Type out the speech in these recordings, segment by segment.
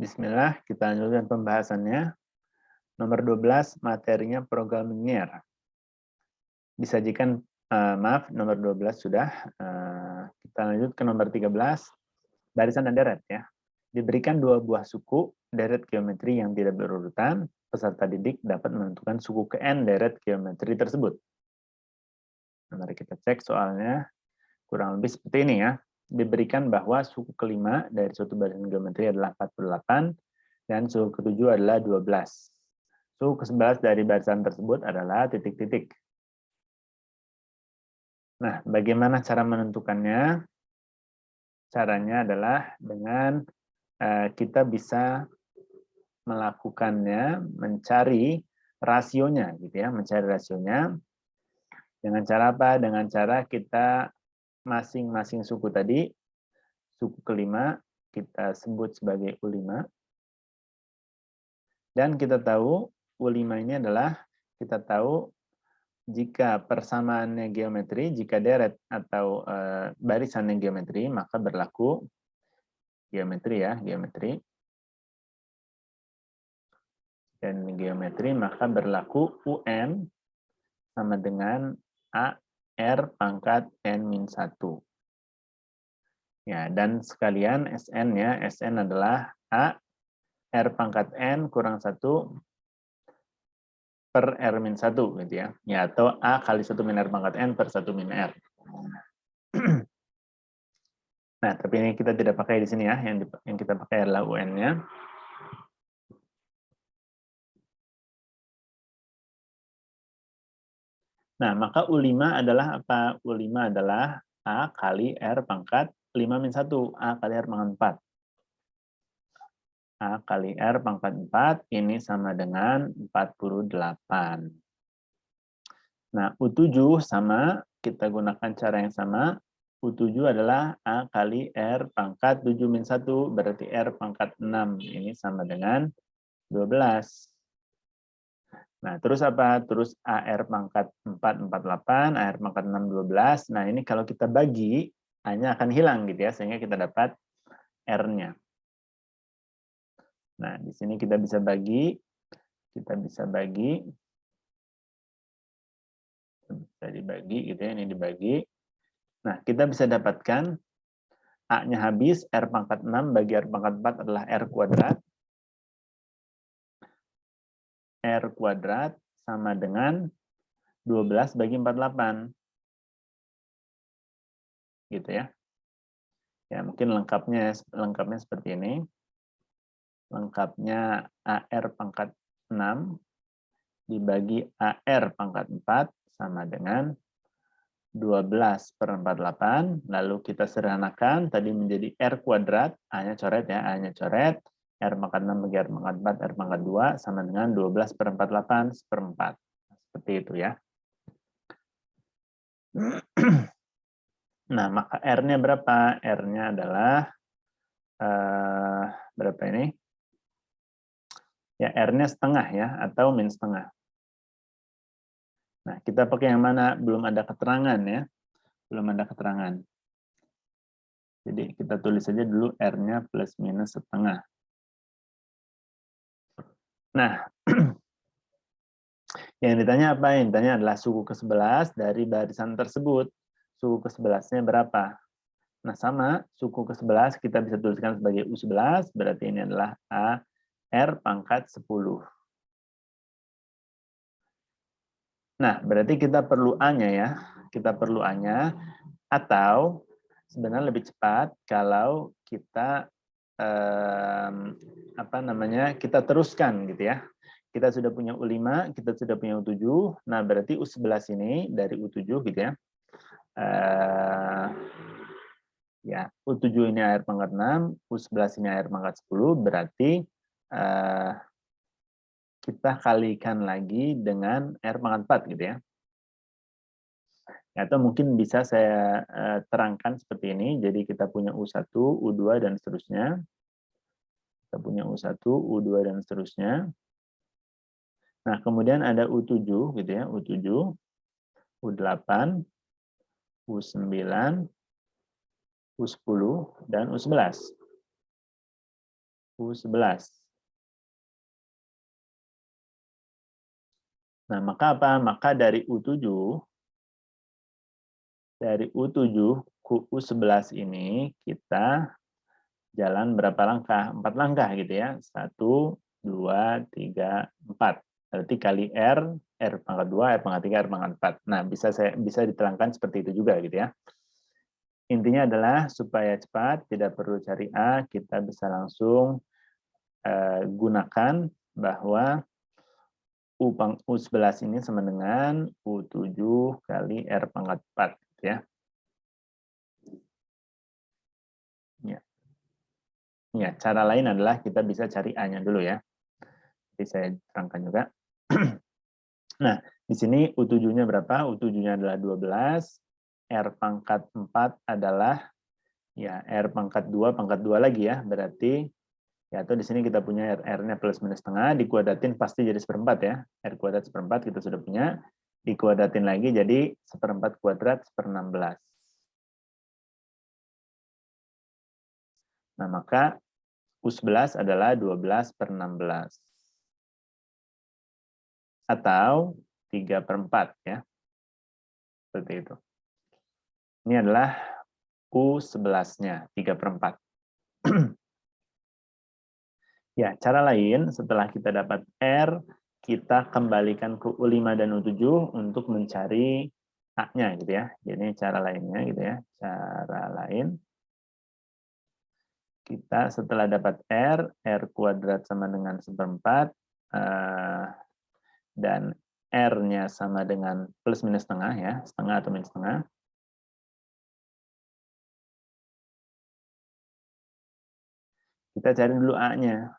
Bismillah, kita lanjutkan pembahasannya. Nomor 12, materinya programming linear. Disajikan, maaf, nomor 12 sudah. Kita lanjut ke nomor 13, barisan dan deret ya. Diberikan dua buah suku deret geometri yang tidak berurutan, peserta didik dapat menentukan suku ke N deret geometri tersebut. Nah, mari kita cek soalnya. Kurang lebih seperti ini ya. Diberikan bahwa suku kelima dari suatu barisan geometri adalah 48 dan suku ketujuh adalah 12. Suku ke-11 dari barisan tersebut adalah titik-titik. Nah, bagaimana cara menentukannya? Caranya adalah dengan kita bisa melakukannya, mencari rasionya gitu ya, mencari rasionya. Dengan cara apa? Dengan cara kita masing-masing suku tadi, suku kelima kita sebut sebagai U5. Dan kita tahu U5 ini adalah, kita tahu jika persamaannya geometri, jika deret atau barisannya geometri, maka berlaku geometri ya, geometri. Dan geometri maka berlaku UN sama dengan A R pangkat N-1. Ya, dan sekalian SN ya, SN adalah A R pangkat N kurang 1 per R-1 gitu ya. Ya, atau A kali 1 min R pangkat N per 1 min R. Nah, tapi ini kita tidak pakai di sini ya, yang kita pakai adalah UN-nya. Nah, maka U5 adalah apa? U5 adalah A kali R pangkat 5 min 1, A kali R pangkat 4. A kali R pangkat 4, ini sama dengan 48. Nah, U7 sama, kita gunakan cara yang sama. U7 adalah A kali R pangkat 7 min 1, berarti R pangkat 6. Ini sama dengan 12. Nah, terus apa? Terus AR pangkat 4, 48, AR pangkat 6, 12. Nah, ini kalau kita bagi, A-nya akan hilang gitu ya, sehingga kita dapat R-nya. Nah, di sini kita bisa bagi, bisa dibagi gitu ya, ini dibagi. Nah, kita bisa dapatkan A-nya habis, R pangkat 6 bagi R pangkat 4 adalah R kuadrat. R kuadrat sama dengan 12 bagi 48. Gitu ya. Ya, mungkin lengkapnya seperti ini. Lengkapnya AR pangkat 6 dibagi AR pangkat 4 sama dengan 12 per 48. Lalu kita sederhanakan, tadi menjadi R kuadrat, A-nya coret ya, A-nya coret. R pangkat 6 bagi R pangkat 4, R pangkat 2 sama dengan 12 per 48 seperempat. Seperti itu ya. Nah, maka R-nya berapa? R-nya adalah, berapa ini? Ya, R-nya setengah ya, atau min setengah. Nah, kita pakai yang mana? Belum ada keterangan ya. Belum ada keterangan. Jadi kita tulis saja dulu R-nya plus minus setengah. Nah, yang ditanya apa? Yang ditanya adalah suku ke-11 dari barisan tersebut. Suku ke-11-nya berapa? Nah, sama, suku ke-11 kita bisa tuliskan sebagai U11, berarti ini adalah A R pangkat 10. Nah, berarti kita perlu A-nya ya. Kita perlu A-nya, atau sebenarnya lebih cepat kalau kita kita teruskan gitu ya. Kita sudah punya U5, kita sudah punya U7. Nah, berarti U11 ini dari U7 gitu ya. Ya, U7 ini AR pangkat 6, U11 ini AR pangkat 10, berarti kita kalikan lagi dengan R pangkat 4 gitu ya. Atau mungkin bisa saya terangkan seperti ini. Jadi kita punya U1, U2, dan seterusnya. Kita punya U1, U2, dan seterusnya. Nah, kemudian ada U7 gitu ya, U7, U8, U9, U10, dan U11. U11. Nah, maka apa? Maka dari U7 ke U11 ini kita jalan berapa langkah? 4 langkah gitu ya. 1, 2, 3, 4. Berarti kali R pangkat 2, R pangkat 3, R pangkat 4. Nah, bisa diterangkan seperti itu juga gitu ya. Intinya adalah supaya cepat, tidak perlu cari A, kita bisa langsung gunakan bahwa U11 ini sama dengan U7 kali R pangkat 4. Gitu ya. Ya, cara lain adalah kita bisa cari A-nya dulu ya. Jadi saya terangkan juga. Nah, di sini U7-nya berapa? U7-nya adalah 12, R pangkat 4 adalah ya R pangkat 2 lagi ya. Berarti ya atau di sini kita punya R-nya plus minus setengah, dikuadratin pasti jadi seperempat ya. R kuadrat seperempat kita sudah punya. Dikuadratin lagi jadi seperempat kuadrat seper-16. Nah, maka U11 adalah 12/16. Atau 3/4 ya. Seperti itu. Ini adalah U11-nya, 3/4. Ya, cara lain setelah kita dapat R, kita kembalikan ke U5 dan U7 untuk mencari A-nya gitu ya. Jadi cara lainnya gitu ya. Cara lain kita setelah dapat R kuadrat sama dengan seperempat dan R-nya sama dengan plus minus setengah ya, setengah atau minus setengah. Kita cari dulu A-nya.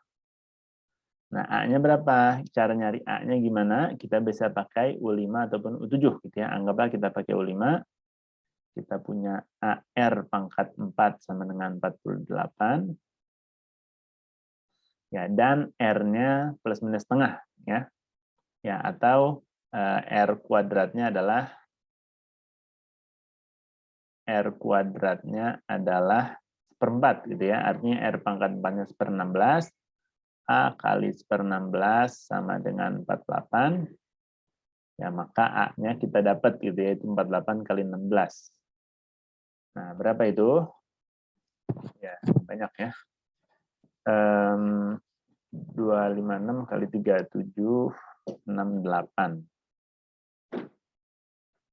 Nah, A-nya berapa? Cara nyari A-nya gimana? Kita bisa pakai U5 ataupun U7 gitu ya. Anggaplah kita pakai U5. Kita punya AR pangkat 4 sama dengan 48. Ya, dan R-nya plus minus setengah ya. Ya, atau R kuadratnya adalah seperempat gitu ya. Artinya R pangkat 4-nya seper-16. A kali seper-16 sama dengan 48. Ya, maka A-nya kita dapat gitu ya, itu 48 kali 16. Nah, berapa itu? Ya, banyak ya. 256 kali 37, 68.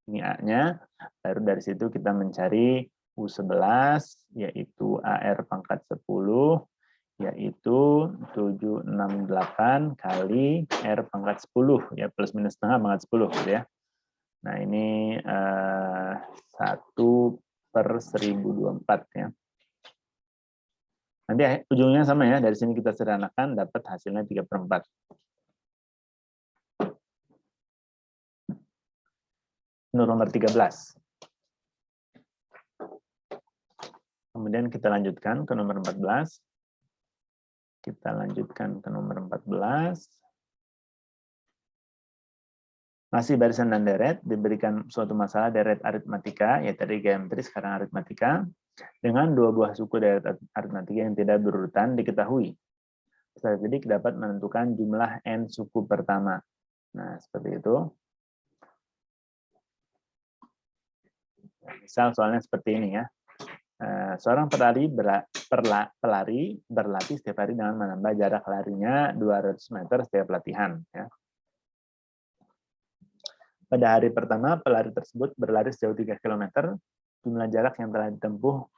Ini A-nya. Baru dari situ kita mencari U11, yaitu AR pangkat 10, yaitu 768 kali R pangkat 10, ya plus minus setengah pangkat 10 gitu ya. Nah, ini 1/1024 ya. Nanti ujungnya sama ya, dari sini kita sederhanakan dapat hasilnya 3/4. Nomor 13. Kemudian kita lanjutkan ke nomor 14. Kita lanjutkan ke nomor 14. Masih barisan dan deret, diberikan suatu masalah deret aritmatika, ya tadi geometri, sekarang aritmatika, dengan dua buah suku deret aritmatika yang tidak berurutan diketahui. Peserta didik dapat menentukan jumlah n suku pertama. Nah, seperti itu. Misal soalnya seperti ini ya. Seorang pelari berlatih setiap hari dengan menambah jarak larinya 200 meter setiap latihan. Ya. Pada hari pertama, pelari tersebut berlari sejauh 3 km. Jumlah jarak yang telah ditempuh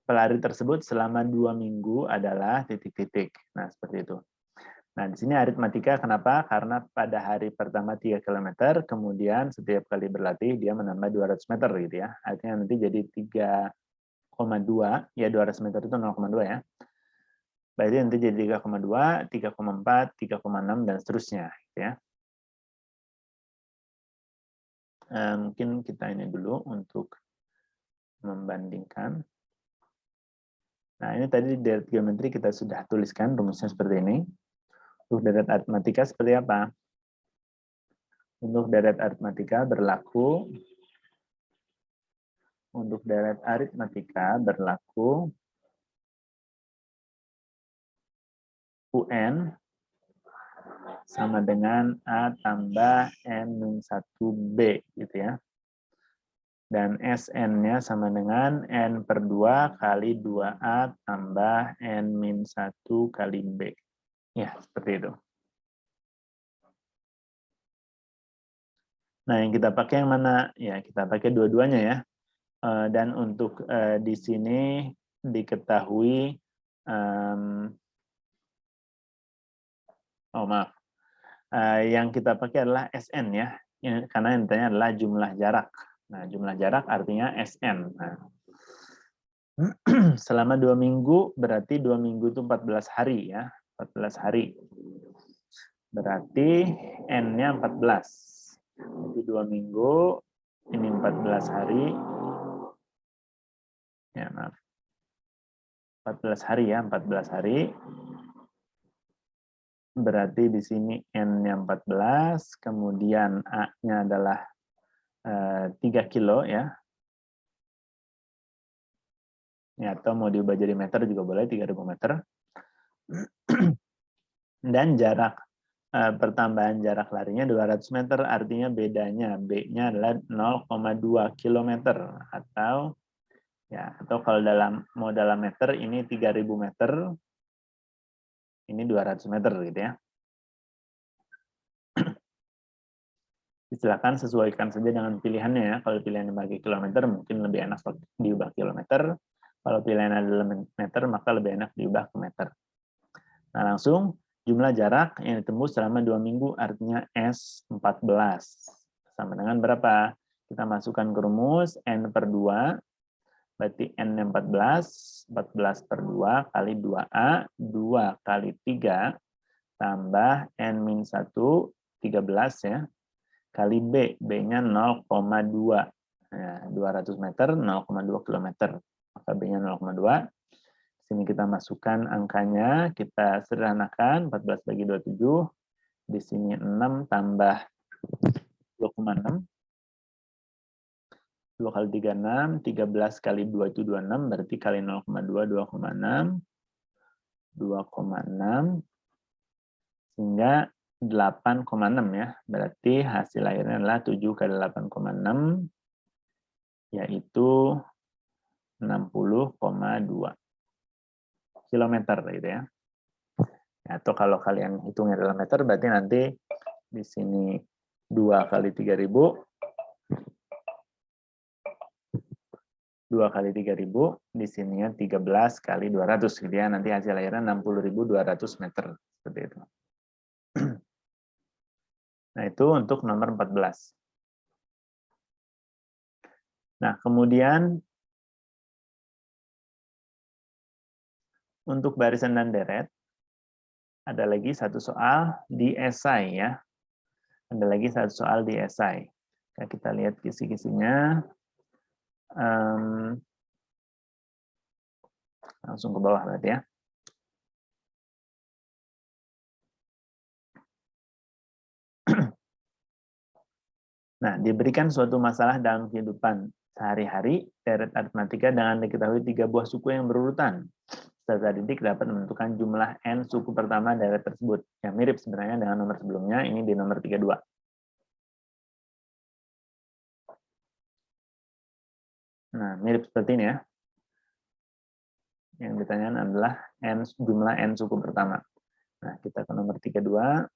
pelari tersebut selama 2 minggu adalah titik-titik. Nah, seperti itu. Nah, di sini aritmatika kenapa? Karena pada hari pertama 3 km, kemudian setiap kali berlatih dia menambah 200 meter gitu ya. Artinya nanti jadi 3,2, ya 200 meter itu 0,2 ya. Berarti nanti jadi 3,2, 3,4, 3,6 dan seterusnya gitu ya. Mungkin kita ini dulu untuk membandingkan. Nah, ini tadi deret geometri kita sudah tuliskan rumusnya seperti ini. Untuk deret aritmatika seperti apa? Untuk deret aritmatika berlaku UN sama dengan A tambah N-1B gitu ya. Dan SN-nya sama dengan N per 2 kali 2A tambah N-1 kali B. Ya, seperti itu. Nah, yang kita pakai yang mana? Ya, kita pakai dua-duanya ya. Dan untuk di sini diketahui, oh maaf, yang kita pakai adalah SN ya, karena yang ditanya adalah jumlah jarak. Nah, jumlah jarak artinya SN. Nah, selama 2 minggu, berarti 2 minggu itu 14 hari ya, 14 hari. Berarti N-nya 14. Jadi 2 minggu, ini 14 hari. Ya, maaf. 14 hari ya, 14 hari. Berarti di sini N-nya 14, kemudian A-nya adalah 3 kilo ya. Ya, atau mau diubah jadi meter juga boleh, 3.000 meter. Dan jarak pertambahan jarak larinya 200 meter, artinya bedanya B-nya adalah 0,2 kilometer atau ya, atau kalau mau dalam meter ini 3.000 meter, ini 200 meter gitu ya. Silakan sesuaikan saja dengan pilihannya ya. Kalau pilihan bagi kilometer mungkin lebih enak diubah kilometer. Kalau pilihan adalah meter maka lebih enak diubah ke meter. Nah, langsung jumlah jarak yang ditembus selama 2 minggu artinya S14. Sama dengan berapa? Kita masukkan ke rumus N per 2, berarti N 14, 14 per 2 kali 2A, 2 kali 3, tambah N-1, 13 ya, kali B, B-nya 0,2. Ya, 200 meter, 0,2 kilometer. Maka B-nya 0,2. Sini kita masukkan angkanya, kita sederhanakan, 14 bagi 27, di sini 6 tambah 2,6, 2 kali 3, 6, 13 kali 2 itu 26, berarti kali 0,2, 2,6, 2,6, sehingga 8,6 ya, berarti hasil akhirnya adalah 7 kali 8,6, yaitu 60,2 kilometer gitu ya. Atau kalau kalian hitungnya dalam meter, berarti nanti di sini 2 kali 3.000, 2 kali 3.000, di sininya 13 kali 200 gitu ya. Nanti hasil akhirnya 60.200 meter seperti itu. Nah, itu untuk nomor 14. Nah, kemudian untuk barisan dan deret, ada lagi satu soal di esai ya. Ada lagi satu soal di esai. Nah, kita lihat kisi-kisinya. Langsung ke bawah berarti ya. Nah, diberikan suatu masalah dalam kehidupan sehari-hari, deret aritmatika dengan diketahui 3 buah suku yang berurutan. Peserta didik dapat menentukan jumlah N suku pertama deret tersebut. Yang mirip sebenarnya dengan nomor sebelumnya, ini di nomor 32. Nah, mirip seperti ini ya. Yang ditanyakan adalah jumlah N suku pertama. Nah, kita ke nomor 32.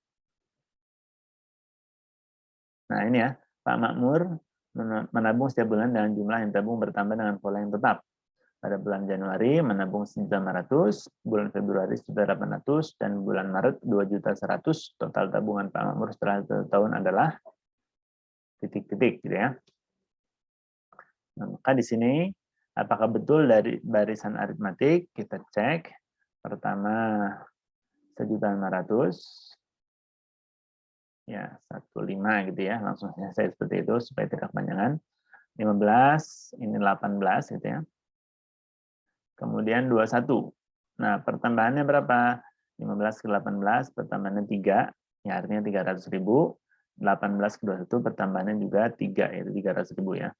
Nah, ini ya. Pak Makmur menabung setiap bulan dengan jumlah yang tabung bertambah dengan pola yang tetap. Pada bulan Januari menabung 1.500, bulan Februari 1.800, dan bulan Maret 2.100.000. Total tabungan Pak Makmur setelah 1 tahun adalah titik-titik gitu ya. Nah, maka di sini apakah betul dari barisan aritmatik? Kita cek. Pertama 1.500. Ya, 15 gitu ya. Langsung saya seperti itu supaya tidak kepanjangan. 15, ini 18 gitu ya. Kemudian 21. Nah, pertambahannya berapa? 15 ke 18, pertambahannya 3, ya artinya 300.000. 18 ke 21, pertambahannya juga 3, yaitu 300.000 ya.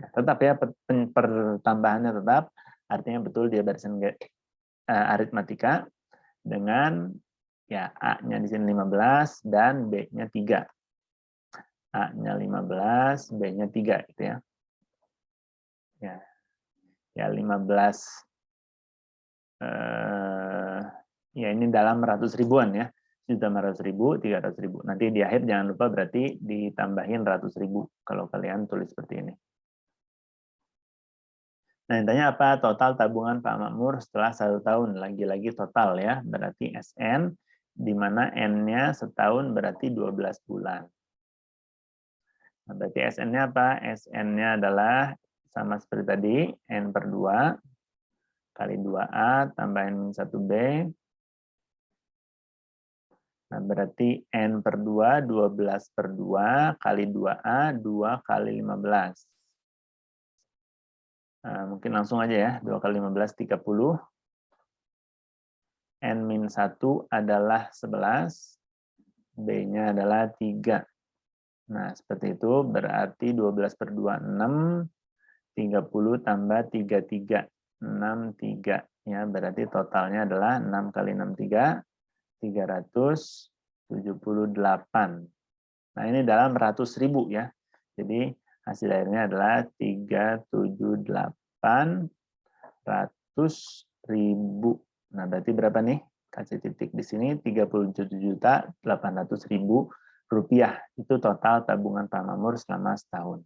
Tetap ya, pertambahannya tetap, artinya betul dia barisan aritmatika. dengan ya A-nya di sini 15 dan B-nya 3. A-nya 15, B-nya 3 gitu ya. Ya 15 ya ini dalam ratus ribuan ya. 1.500.000, 300.000. Nanti di akhir jangan lupa berarti ditambahin 100.000 kalau kalian tulis seperti ini. Nah, intinya apa? Total tabungan Pak Makmur setelah 1 tahun. Lagi-lagi total ya. Berarti SN, di mana N-nya setahun berarti 12 bulan. Nah, berarti SN-nya apa? SN-nya adalah sama seperti tadi, N per 2 kali 2A tambahin 1B. Nah, berarti N per 2, 12 per 2 kali 2A, 2 kali 15. Nah, mungkin langsung aja ya, 2 kali 15, 30. N-1 adalah 11, B-nya adalah 3. Nah, seperti itu, berarti 12 per 2, 6, 30 tambah 33, 63. Ya, berarti totalnya adalah 6 kali 63, 378. Nah, ini dalam ratus ribu ya. Jadi, hasil akhirnya adalah 378 ratus ribu. Nah, berarti berapa nih? Kasih titik di sini, 37.800.000 rupiah. Itu total tabungan Pak Makmur selama setahun.